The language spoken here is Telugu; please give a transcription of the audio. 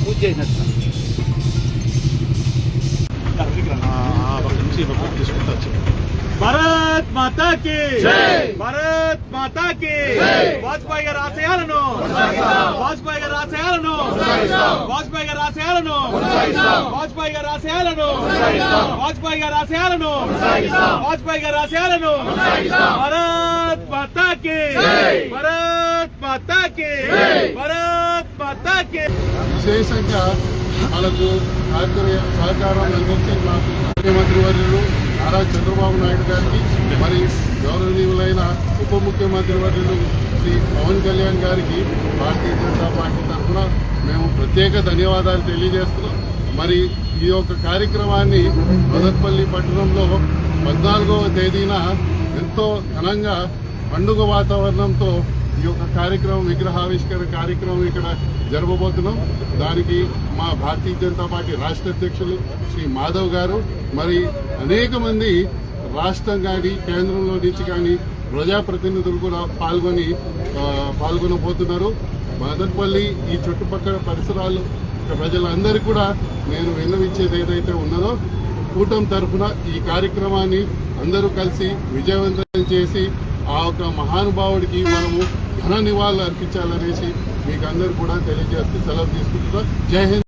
పూజ చేసినట్టు భారత్ మాతా కి భారత్ మాతా కి వాజ్పేయి గారి ఆశయాలను వాజ్పేయి గారి ఆశయాలను వాజ్పేయి గారి ఆశయాలను వాజ్పేయి గారి ఆశయాలను వాజ్పేయి గారి ఆశయాలను వాజ్పేయి గారి ఆశయాలను భారత్ మాతా కి భారత్ మాతా కి భారత్ మాతా కి విశేషంగా వాళ్ళకు సహకారం అందించిన ముఖ్యమంత్రి వర్యులు నారా చంద్రబాబు నాయుడు గారికి మరి గౌరవనీయులైన ఉప ముఖ్యమంత్రి వర్యులు శ్రీ పవన్ కళ్యాణ్ గారికి భారతీయ జనతా పార్టీ తరఫున మేము ప్రత్యేక ధన్యవాదాలు తెలియజేస్తున్నాం. మరి ఈ యొక్క కార్యక్రమాన్ని మదనపల్లి పట్టణంలో 14వ తేదీన ఎంతో ఘనంగా పండుగ వాతావరణంతో ఈ యొక్క కార్యక్రమం విగ్రహావిష్కరణ కార్యక్రమం ఇక్కడ జరపబోతున్నాం. దానికి మా భారతీయ జనతా పార్టీ రాష్ట్ర అధ్యక్షులు శ్రీ మాధవ్ గారు మరి అనేక మంది రాష్ట్రం కానీ కేంద్రంలో నుంచి కానీ ప్రజాప్రతినిధులు కూడా పాల్గొనబోతున్నారు. మదనపల్లి ఈ చుట్టుపక్కల పరిసరాలు ప్రజలందరికీ కూడా నేను విన్నవించేది ఏదైతే ఉన్నదో కూటమి తరఫున ఈ కార్యక్రమాన్ని అందరూ కలిసి విజయవంతం చేసి ఆ ఒక మహానుభావుడికి మనము ఘన నివాళులు అర్పించాలనేసి మీకు అందరూ కూడా తెలియజేస్తూ సెలవు తీసుకుంటున్నాం. జై హింద్.